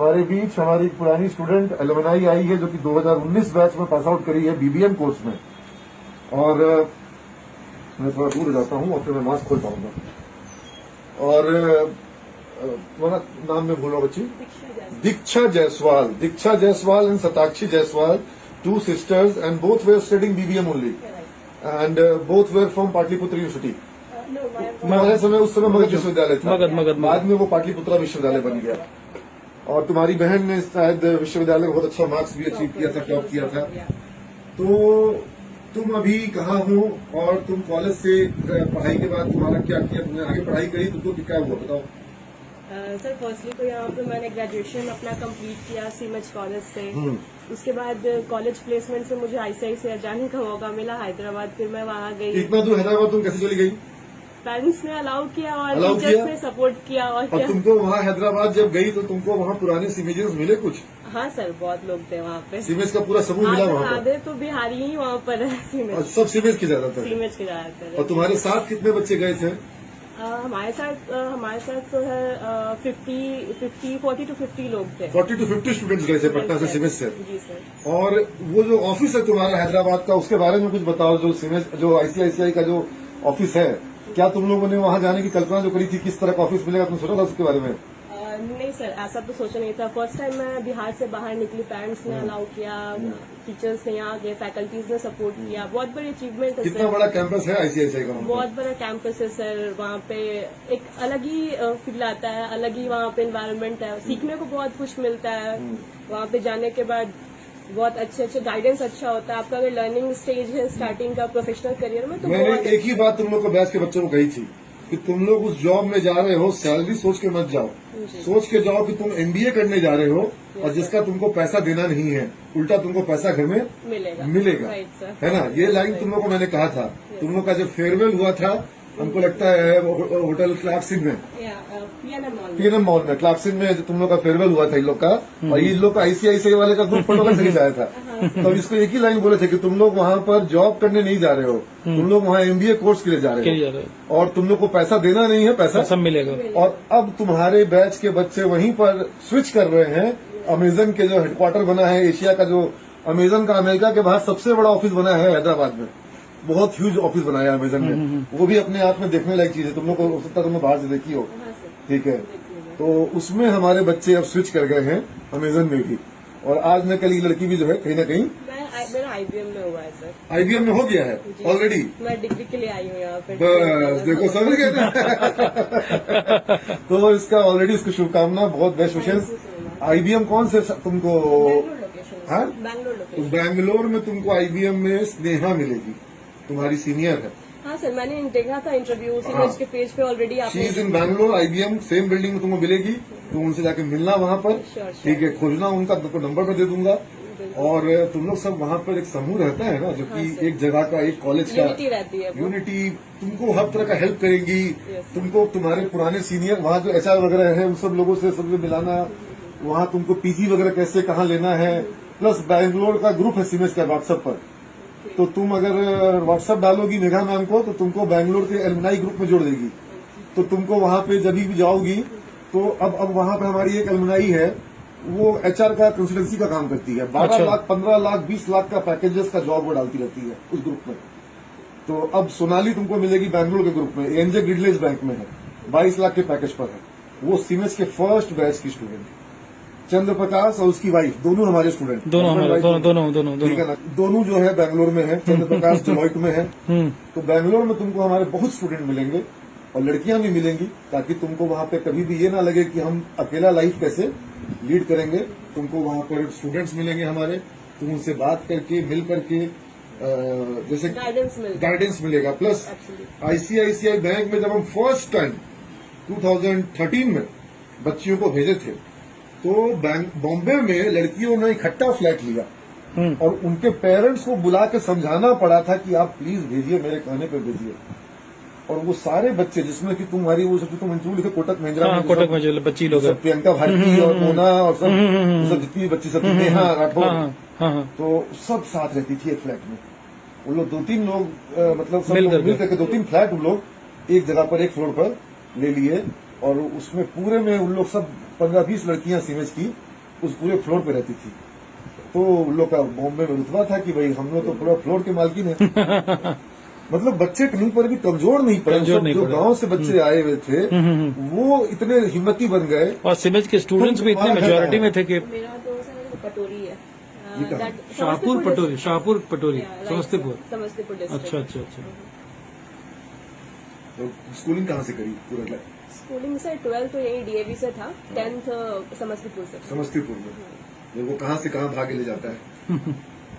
हमारे बीच हमारी पुरानी स्टूडेंट एलुमनाई आई है जो कि 2019 बैच में पास आउट करी है बीबीएम कोर्स में। और मैं थोड़ा दूर हो जाता हूँ और फिर मैं मास्क खोल पाऊंगा। और तुम्हारा नाम में भूलो बच्ची, Diksha Jaiswal and Satakshi Jaiswal, 2 sisters and both were studying BBM only and both were from Pataliputra university. हमारे समय उस समय मगध विश्वविद्यालय था, बाद में वो पाटलिपुत्रा विश्वविद्यालय बन गया। और तुम्हारी बहन ने शायद विश्वविद्यालय में बहुत अच्छा मार्क्स भी अचीव किया था, टॉप किया था। तो तुम अभी कहाँ हो और तुम कॉलेज से पढ़ाई के बाद तुम्हारा क्या किया, तुमने आगे पढ़ाई करी, तुमको क्या हुआ बताओ। सर फर्स्टली तो यहाँ पे मैंने ग्रेजुएशन अपना कंप्लीट किया सीमेज कॉलेज से। उसके बाद कॉलेज प्लेसमेंट से मुझे आईसीआईसीआई जाने का मौका मिला हैदराबाद, फिर मैं वहाँ गई। इतना दूर हैदराबाद तुम कैसे चली गई? पेरेंट्स ने अलाउ किया और टीचर्स ने सपोर्ट किया। और क्या तुमको वहाँ हैदराबाद जब गई तो तुमको वहाँ पुराने सीमेजेस मिले कुछ? हाँ सर, बहुत लोग थे वहाँ पे। सीमेज का पूरा समूह मिला वहाँ पर? आधे तो बिहारी ही वहाँ पर है सीमेज। सब सीमेज के ज्यादातर? सीमेज के ज्यादातर। और तुम्हारे साथ कितने बच्चे गए थे? हमारे साथ तो है 40 to 50 लोग थे। 40 to 50 स्टूडेंट्स गए थे पटना से, सीमेज से। जी सर। और वो जो ऑफिस है तुम्हारा हैदराबाद का, उसके बारे में कुछ बताओ। जो सीमेज, जो आईसीआईसीआई का जो ऑफिस है, क्या तुम लोगों ने वहाँ जाने की कल्पना जो करी थी, किस तरह का ऑफिस मिलेगा, तुम सोचा था उसके बारे में? नहीं सर, ऐसा तो सोचा नहीं था। फर्स्ट टाइम मैं बिहार से बाहर निकली, पेरेंट्स ने अलाउ किया, टीचर्स ने यहाँ गए, फैकल्टीज ने सपोर्ट किया। बहुत बड़ी अचीवमेंट है। कितना बड़ा कैंपस है आईसीआईसीआई का? बहुत बड़ा कैंपस है सर। वहाँ पे एक अलग ही फील आता है, अलग ही वहाँ पे एनवायरनमेंट है, सीखने को बहुत कुछ मिलता है। वहाँ पे जाने के बाद बहुत अच्छे गाइडेंस अच्छा होता है आपका। अगर लर्निंग स्टेज है स्टार्टिंग का प्रोफेशनल करियर में, तो मैंने एक ही बात तुम लोग को बैच के बच्चों को कही थी कि तुम लोग उस जॉब में जा रहे हो, सैलरी सोच के मत जाओ, सोच के जाओ कि तुम एमबीए करने जा रहे हो और जिसका तुमको पैसा देना नहीं है, उल्टा तुमको पैसा घर में मिलेगा। है ना? ये लाइन तुम लोग को मैंने कहा था। तुम लोग का जब फेयरवेल हुआ था, हमको लगता है होटल क्लार्कसिन में, पीएनएम मॉल में, क्लार्कसिन में तुम लोग का फेयरवेल हुआ था इन लोग का। और इन लोग का आईसीआईसीआई वाले का ग्रुप फोटो कैसे खिंचाया था। तो इसको एक ही लाइन बोले थे कि तुम लोग वहाँ पर जॉब करने नहीं जा रहे हो, तुम लोग वहाँ एमबीए कोर्स के लिए जा रहे हो और तुम लोग को पैसा देना नहीं है, पैसा सब मिलेगा। और अब तुम्हारे बैच के बच्चे वहीं पर स्विच कर रहे हैं। अमेजन के जो हेडक्वार्टर बना है एशिया का, जो अमेजन का अमेरिका के बाहर सबसे बड़ा ऑफिस बना है हैदराबाद में, बहुत ह्यूज ऑफिस बनाया है अमेजन ने। वो भी अपने आप में देखने लायक चीज है। तुम लोग को हो सकता है तुमने बाहर से देखी हो, ठीक है? तो उसमें हमारे बच्चे अब स्विच कर गए हैं अमेजन में भी। और आज न कल ये लड़की भी जो है कहीं ना कहीं मेरा आईबीएम में हुआ है सर। आईबीएम में हो गया है ऑलरेडी? मैं डिग्री के लिए आई हूँ यहाँ पे। बस देखो, समझ गए ना। तो इसका ऑलरेडी इसको शुभकामना, बहुत बेस्ट विशेष। आईबीएम कौन से तुमको? हाँ, तो बैंगलोर में तुमको आईबीएम में स्नेहा मिलेगी, तुम्हारी सीनियर है। हाँ सर, मैंने देखा था इंटरव्यू सीमेज के पेज पे already. She is in Bangalore, IBM same building में तुमको मिलेगी। तुम उनसे जाके मिलना वहाँ पर, ठीक है? खोजना उनका, तुमको नंबर मैं दे दूंगा। और तुम लोग सब वहाँ पर एक समूह रहता है ना, जो कि एक जगह का, एक कॉलेज का यूनिटी रहती है। यूनिटी तुमको हर तरह का हेल्प करेंगी। तुमको तुम्हारे पुराने सीनियर वहाँ जो एचआर वगैरह है उन सब लोगों से सब मिलाना, वहाँ तुमको पीजी वगैरह कैसे कहाँ लेना है। प्लस बैंगलोर का ग्रुप है सीमेज का व्हाट्सएप पर, तो तुम अगर व्हाट्सएप डालोगी मेघा मैम को तो तुमको बैंगलोर के एलुमनाई ग्रुप में जोड़ देगी। तो तुमको वहाँ पे जब भी जाओगी तो अब वहाँ पे हमारी एक एलुमनाई है, वो एचआर का कंसल्टेंसी का काम करती है। 12 लाख 15 लाख 20 लाख का पैकेजेस का जॉब वो डालती रहती है उस ग्रुप में। तो अब सोनाली तुमको मिलेगी बैंगलोर के ग्रुप में, एनजे ग्रिडलेज बैंक में है, 22 लाख के पैकेज पर है। वो सीमेज के फर्स्ट बैच की स्टूडेंट, चंद्र प्रकाश और उसकी वाइफ, दोनों हमारे स्टूडेंट, दोनों ठीक है ना? दोनों जो है बैंगलोर में है। चंद्र प्रकाश डेलॉइट में है। तो बैंगलोर में तुमको हमारे बहुत स्टूडेंट मिलेंगे और लड़कियां भी मिलेंगी, ताकि तुमको वहाँ पे कभी भी ये ना लगे कि हम अकेला लाइफ कैसे लीड करेंगे। तुमको वहाँ पर स्टूडेंट्स मिलेंगे हमारे, तुम उनसे बात करके, मिल करके जैसे गाइडेंस मिलेगा। प्लस आईसीआईसीआई बैंक में जब हम फर्स्ट टाइम 2013 में बच्चियों को भेजे थे, तो बॉम्बे में लड़कियों ने इकट्ठा फ्लैट लिया और उनके पेरेंट्स को बुला के समझाना पड़ा था कि आप प्लीज भेजिए, मेरे कहने पे भेजिए। और वो सारे बच्चे, जिसमें कि तुम्हारी वो सब तुम इंटरव्यू लिखे कोटक महिंद्रा में, कोटक में बच्ची लोग, प्रियंका भारती और मोना और सब जितनी बच्ची सब, नेहा राठौर, तो सब साथ रहती थी एक फ्लैट में। वो लोग 2-3 लोग मतलब सब लोग मिल करके 2-3 फ्लैट उन लोग एक जगह पर, एक फ्लोर पर ले लिए। और उसमें पूरे में उन लोग सब 15-20 लड़कियां सीमेज की उस पूरे फ्लोर पे रहती थी। तो उन लोग का बॉम्बे में रुतबा था कि भाई हम लोग तो पूरा फ्लोर के मालकिन है। मतलब बच्चे कहीं पर भी कमजोर नहीं पड़े। कमजोर सब नहीं जो पड़े। गांव से बच्चे आए हुए थे वो इतने हिम्मती बन गए। और सिमेज के स्टूडेंट्स भी इतने तुम्हारा घर मेजोरिटी में थे कि मेरा तो सर पटोरी है। ये कहाँ? शाहपुर पटोरी, शाहपुर पटोरी, समस्तीपुर। समस्तीपुर डिस्ट्रिक्ट। अच्छा अच्छा अच्छा। तो स्कूलिंग कहाँ से करी पूरा स्कूलिंग से 12th तो यही डीएवी से था, 10th समस्तीपुर से। समस्तीपुर में? मेरे को कहाँ से कहाँ भागे ले जाता है।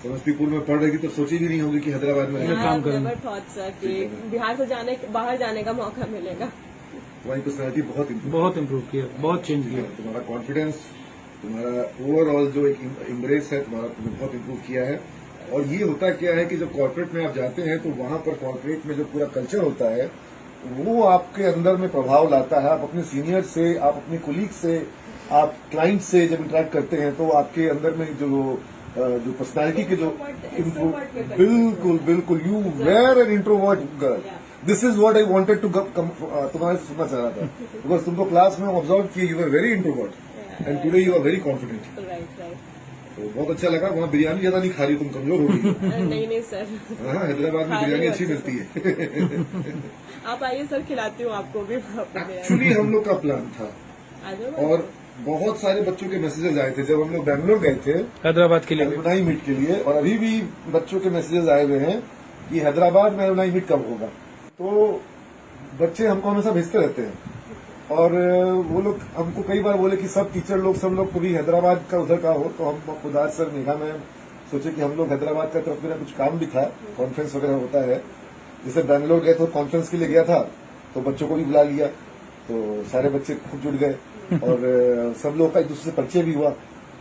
समस्तीपुर में पढ़ रही थी तो सोची भी नहीं होगी कि हैदराबाद में रहेगी। काम करेंगे। नेवर थॉट सर कि बिहार से बाहर जाने का मौका मिलेगा। तुम्हारी पर्सनैलिटी बहुत इम्प्रूव किया, बहुत चेंज किया। तुम्हारा कॉन्फिडेंस, तुम्हारा ओवरऑल जो एक इम्ब्रेस है तुम्हारा, तुमने बहुत इम्प्रूव किया है। और ये होता क्या है कि जब कॉर्पोरेट में आप जाते हैं तो वहां पर कॉर्पोरेट में जो पूरा कल्चर होता है वो आपके अंदर में प्रभाव लाता है। आप अपने सीनियर से, आप अपने कोलीग से, आप क्लाइंट से जब इंटरेक्ट करते हैं तो आपके अंदर में जो पर्सनालिटी के जो बिल्कुल बिल्कुल you were an introvert girl. This is what I wanted to तुम्हारे से सुनना चाह रहा था। बिकॉज तुमको क्लास में ऑब्जर्व किए, you are very introvert and today you are very confident. Right. तो बहुत अच्छा लगा। वहाँ बिरयानी ज्यादा नहीं खा रही, तुम कमजोर हो गई। नहीं सर। हाँ, हैदराबाद में बिरयानी अच्छी मिलती है। आप आइए सर, खिलाती हूँ आपको भी। एक्चुअली हम लोग का प्लान था और बहुत सारे बच्चों के मैसेजेस आए थे जब हम लोग बैंगलोर गए थे हैदराबाद के लिए भी। एलुमनाई मीट के लिए। और अभी भी बच्चों के मैसेजेस आए हुए हैं कि हैदराबाद में एलुमनाई मीट कब होगा। तो बच्चे हमको हमेशा भेजते रहते हैं और वो लोग हमको कई बार बोले कि सब टीचर लोग, सब लोग कभी हैदराबाद का उधर का हो। तो हम खुदार सर, मेघा मैम सोचे कि हम लोग हैदराबाद का तरफ मेरा कुछ काम भी था, कॉन्फ्रेंस वगैरह होता है। जैसे बैंगलोर गए तो कॉन्फ्रेंस के लिए गया था तो बच्चों को भी बुला लिया, तो सारे बच्चे खूब जुड़ गए और सब लोग का एक दूसरे से परिचय भी हुआ।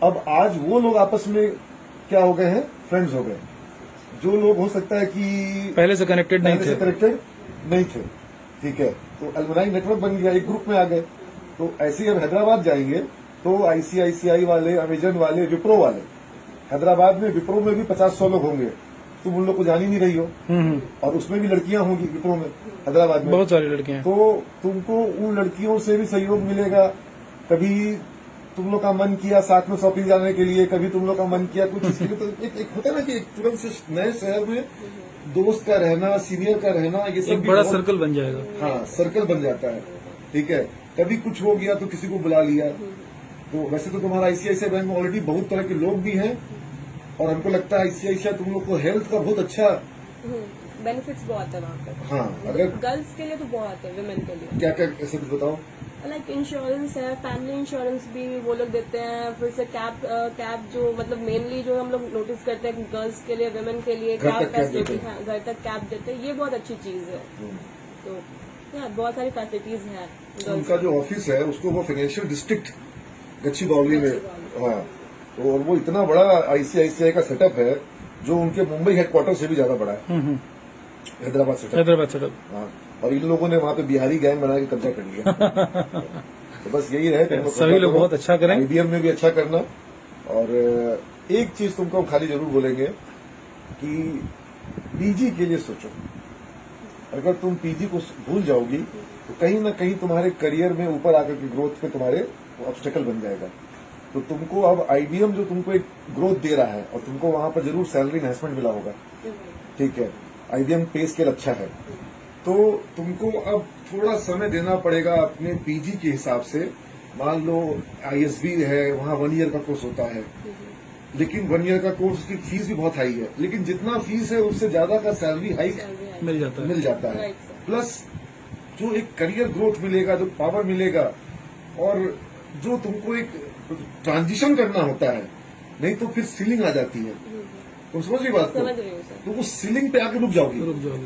अब आज वो लोग आपस में क्या हो गए हैं, फ्रेंड्स हो गए। जो लोग हो सकता है कि पहले से कनेक्टेड नहीं थे, ठीक है, तो अलमनाई नेटवर्क बन गया, एक ग्रुप में आ गए। तो ऐसे ही हम हैदराबाद जाएंगे तो आईसीआईसीआई वाले, अमेजन वाले, विप्रो वाले, हैदराबाद में विप्रो में भी 50-100 लोग होंगे। तुम उन लोग को जान ही नहीं रही हो और उसमें भी लड़कियां होंगी विप्रो में, हैदराबाद में बहुत सारी लड़कियां हैं। तो तुमको उन लड़कियों से भी सहयोग मिलेगा। कभी तुम लोग का मन किया साथ में शॉपिंग जाने के लिए, कभी तुम लोग का मन किया कुछ इसके लिए, तो एक होता है ना कि तुरंत से नए शहर में दोस्त का रहना, सीनियर का रहना, ये सब एक भी बड़ा बहुत- सर्कल बन जाएगा। हाँ, सर्कल बन जाता है। ठीक है, कभी कुछ हो गया तो किसी को बुला लिया। तो वैसे तो तुम्हारा आईसीआईसीआई बैंक में ऑलरेडी बहुत तरह के लोग भी हैं और हमको लगता है आईसीआईसीआई तुम लोग को हेल्थ का बहुत अच्छा, बेनिफिट्स बहुत है वहाँ पे। हाँ, अगर गर्ल्स के लिए तो बहुत है, वुमेन के लिए। क्या क्या ऐसे कुछ बताओ। लाइक इंश्योरेंस है, फैमिली इंश्योरेंस भी वो लोग देते हैं। फिर से कैब जो मतलब मेनली जो हम लोग नोटिस करते हैं गर्ल्स के लिए, वुमेन के लिए घर कैब तक कैब फैसिलिटी, देते हैं। घर तक कैब देते हैं। ये बहुत अच्छी चीज है। तो बहुत सारी फैसिलिटीज है गर्ल्स उनका जो ऑफिस है उसको वो फाइनेंशियल डिस्ट्रिक्ट गच्चीबावली में, हाँ, तो और वो इतना बड़ा आईसीआईसीआई का सेटअप है जो उनके मुंबई हेडक्वार्टर से भी ज्यादा बड़ा है, हैदराबाद सेटअप। हाँ, और इन लोगों ने वहाँ पे बिहारी गैंग बना के कब्जा कर लिया। तो बस यही रहे कि सभी लोग बहुत अच्छा करें, आईबीएम में भी अच्छा करना। और एक चीज तुमको हम खाली जरूर बोलेंगे कि पीजी के लिए सोचो। अगर तुम पीजी को भूल जाओगी तो कहीं ना कहीं तुम्हारे करियर में ऊपर आकर के ग्रोथ पे तुम्हारे ऑब्स्टेकल बन जाएगा। तो तुमको अब आईबीएम जो तुमको एक ग्रोथ दे रहा है और तुमको वहां पर जरूर सैलरी एनहांसमेंट मिला होगा, ठीक है, आईबीएम पे स्केल अच्छा है, तो तुमको अब थोड़ा समय देना पड़ेगा अपने पीजी के हिसाब से। मान लो आईएसबी है, वहां 1 ईयर का कोर्स होता है, लेकिन 1 ईयर का कोर्स की फीस भी बहुत हाई है, लेकिन जितना फीस है उससे ज्यादा का सैलरी हाइक मिल जाता है। Right, sir. प्लस जो एक करियर ग्रोथ मिलेगा, जो पावर मिलेगा, और जो तुमको एक ट्रांजिशन करना होता है, नहीं तो फिर सीलिंग आ जाती है। तुम समझ रही बात को? समझ रही हूँ सर। तो उस सीलिंग पे आके रुक जाओगी।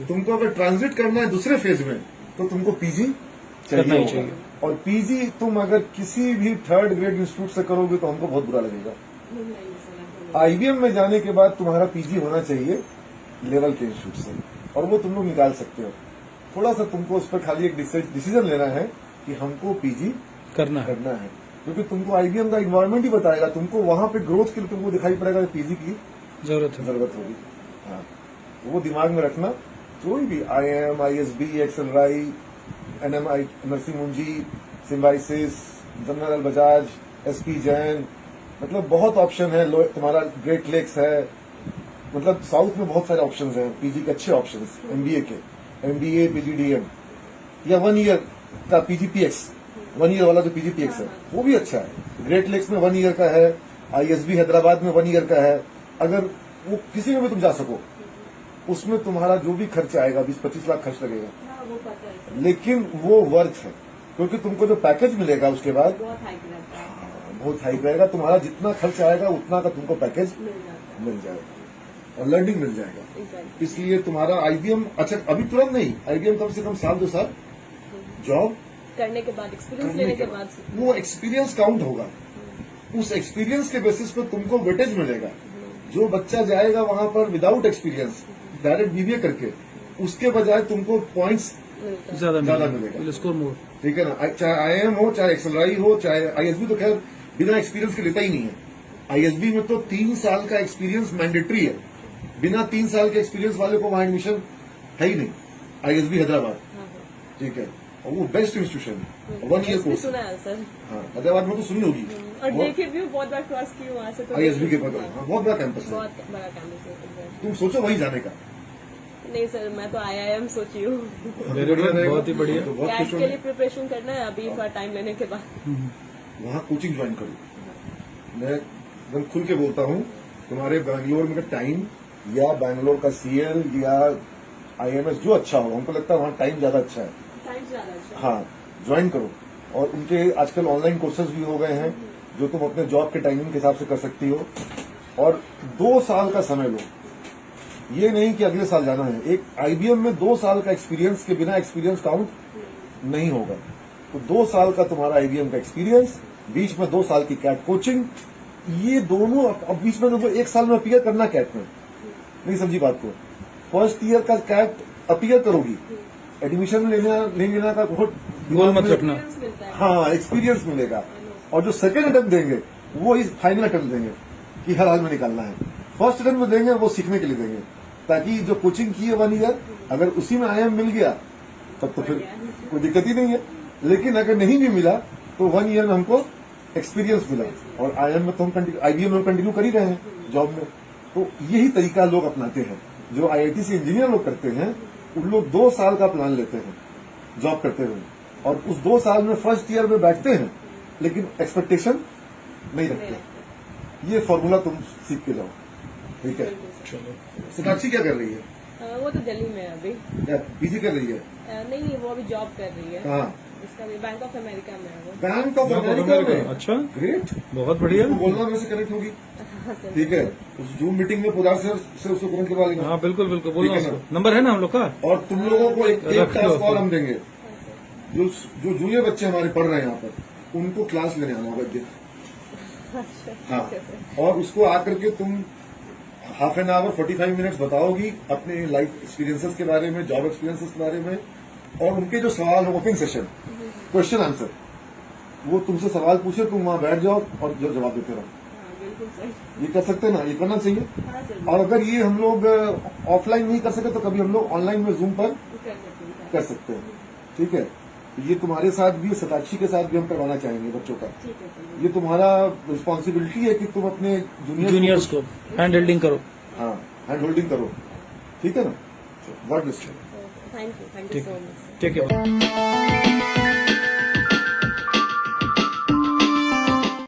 तुमको अगर ट्रांजिट करना है दूसरे फेज में तो तुमको पीजी करना ही चाहिए चाहिए। और पीजी तुम अगर किसी भी 3rd ग्रेड इंस्टीट्यूट से करोगे तो हमको बहुत बुरा लगेगा। आईबीएम में जाने के बाद तुम्हारा पीजी होना चाहिए लेवल के इंस्टीट्यूट से, और वो तुम लोग निकाल सकते हो। थोड़ा सा तुमको उस पर खाली एक डिसीजन लेना है कि हमको पीजी करना है। क्योंकि तुमको आईबीएम का इन्वायरमेंट ही बताएगा, तुमको वहां पे ग्रोथ के लिए तुमको दिखाई पड़ेगा पीजी की जरूरत होगी। हाँ, तो वो दिमाग में रखना। कोई भी IIM, ISB, XLRI, NMI, Narasimha मुंजी, Symbiosis, general Bajaj, SP Jain, मतलब बहुत ऑप्शन है। तुम्हारा ग्रेट लेक्स है, मतलब साउथ में बहुत सारे ऑप्शंस हैं पीजी के, अच्छे ऑप्शंस एमबीए के, एमबीए पीजीडीएम या 1 ईयर का पीजीपीएक्स, 1 ईयर वाला जो पीजीपीएक्स है वो भी अच्छा है। ग्रेट लेक्स में 1 ईयर का है, आईएसबी हैदराबाद में 1 ईयर का है। अगर वो किसी में भी तुम जा सको, उसमें तुम्हारा जो भी खर्च आएगा 20-25 लाख खर्च लगेगा, हाँ, वो पता है सर, लेकिन वो वर्थ है, क्योंकि तुमको जो पैकेज मिलेगा उसके बाद बहुत हाइक रहता है, बहुत हाई रहेगा। तुम्हारा जितना खर्च आएगा उतना का तुमको पैकेज मिल जाता मिल जाएगा और लर्निंग मिल जाएगा। है एग्जैक्टली। इसलिए तुम्हारा आईबीएम, अच्छा अभी तुरंत नहीं, आईबीएम कम से कम 1-2 साल जॉब करने के बाद, एक्सपीरियंस करने लेने के के बाद बाद वो एक्सपीरियंस काउंट होगा। उस एक्सपीरियंस के बेसिस पे तुमको वेटेज मिलेगा। जो बच्चा जाएगा वहां पर विदाउट एक्सपीरियंस डायरेक्ट बीबीए करके, उसके बजाय तुमको पॉइंट्स मिलता है। ज्यादा ज्यादा मिलेगा, मिलेगा। Score more. ठीक है ना, चाहे आईएम हो, चाहे एक्सएलआई हो, चाहे आईएसबी, तो खैर बिना एक्सपीरियंस के लेता ही नहीं है। आईएसबी में तो 3 साल का एक्सपीरियंस मैंडेटरी है। बिना 3 साल के एक्सपीरियंस वाले को वहां एडमिशन है ही नहीं। आईएसबी हैदराबाद, हाँ, हाँ। ठीक है, और वो बेस्ट इंस्टीट्यूशन है, 1 ईयर इसमें कोर्स। सुना है सर, हाँ, हैदराबाद में तो सुनी होगी। और देखे भी हूँ, बहुत बार क्रॉस की हूँ वहाँ से, तो आईएसबी के देखे- बाद हाँ, बहुत बड़ा कैंपस है। बहुत बड़ा कैंपस है exactly। तुम सोचो वहीं जाने का। नहीं सर, मैं तो आईआईएम सोची हूँ, Very good, बहुत ही बढ़िया। तो बहुत कैट खुश के लिए होंगे। प्रिपरेशन करना है अभी, थोड़ा टाइम लेने के बाद। वहाँ कोचिंग ज्वाइन करो। मैं एकदम खुल के बोलता हूँ, तुम्हारे बैंगलोर में टाइम या बैंगलोर का सीएल या आईएमएस जो अच्छा हो, हमको लगता है वहाँ टाइम ज्यादा अच्छा है। टाइम ज्यादा अच्छा है। हाँ, ज्वाइन करो। और उनके आजकल ऑनलाइन कोर्सेज भी हो गए हैं जो तुम अपने जॉब के टाइमिंग के हिसाब से कर सकती हो। और 2 साल का समय लो, ये नहीं कि अगले साल जाना है। एक आईबीएम में 2 साल का एक्सपीरियंस के बिना एक्सपीरियंस काउंट नहीं होगा। तो 2 साल का तुम्हारा आईबीएम का एक्सपीरियंस, बीच में 2 साल की कैट कोचिंग, ये दोनों। अब बीच में तो 1 साल में अपीयर करना कैट में, नहीं समझी बात को। फर्स्ट ईयर का कैट अपीयर करोगी, एडमिशन लेना का बहुत गोल मत रखना। एक्सपीरियंस मिलता है। हाँ, एक्सपीरियंस मिलेगा। और जो सेकंड अटेम्प्ट देंगे वो इस फाइनल अटेम्प्ट देंगे कि हर हाल में निकालना है। फर्स्ट अटेम्प्ट में देंगे वो सीखने के लिए देंगे, ताकि जो कोचिंग की है 1 ईयर, अगर उसी में आईएम मिल गया तब तो फिर कोई दिक्कत ही नहीं है। लेकिन अगर नहीं भी मिला तो 1 ईयर में हमको एक्सपीरियंस मिला, और आईएम में तो हम आईबीएम में कंटिन्यू कर ही रहे हैं जॉब में। तो यही तरीका लोग अपनाते हैं। जो आईआईटी से इंजीनियर लोग करते हैं, उन लोग 2 साल का प्लान लेते हैं जॉब करते हुए, और उस 2 साल में फर्स्ट ईयर में बैठते हैं, लेकिन एक्सपेक्टेशन नहीं रखते। ये फॉर्मूला तुम सीख के जाओ, ठीक है। चलो, साक्षी क्या कर रही है? वो तो दिल्ली में है अभी। पीजी कर रही है? नहीं, वो अभी जॉब कर रही है। कहाँ? इसका भी बैंक ऑफ अमेरिका में है वो। बैंक ऑफ अमेरिका में? अच्छा, ग्रेट, बहुत बढ़िया। उसको बोलना मेरे से कनेक्ट होगी, हाँ सर। ठीक है। उस जूम मीटिंग में पुजार से उसको तुरंत करवा लेना। हाँ बिल्कुल बिल्कुल, बोलना ठीक है उसको। नंबर है ना हम लोग का? और तुम लोगों को एक रख लो टास्क और अपना। हम देंगे। जो जूनियर बच्चे हमारे पढ़ रहे हैं यहाँ पर, उनको क्लास लेने आना होगा एक दिन। अच्छा, हाँ, ठीक है सर। और उसको आकर के तुम हाफ एन आवर 45 मिनट्स बताओगी अपने लाइफ एक्सपीरियंसेस के बारे में, जॉब एक्सपीरियंसेस के बारे में, और उनके जो सवाल हो, ओपन सेशन, क्वेश्चन आंसर, वो तुमसे सवाल पूछे, तुम वहां बैठ जाओ और जो जवाब देते रहो। हाँ, बिल्कुल सर। ये कर सकते हैं ना, ये करना चाहिए। हाँ सर, और अगर ये हम लोग ऑफलाइन नहीं कर सके तो कभी हम लोग ऑनलाइन में जूम पर कर सकते हैं। कर सकते हैं, ठीक है। ये तुम्हारे साथ भी, सताक्षी के साथ भी हम करवाना चाहेंगे बच्चों का। ठीक है सर। ये तुम्हारा रिस्पॉन्सिबिलिटी है कि तुम अपने जूनियर्स को हैंड होल्डिंग करो। हाँ, हैंड होल्डिंग करो, ठीक है ना। God bless you. Thank you ठीक सो है, मच। Take care.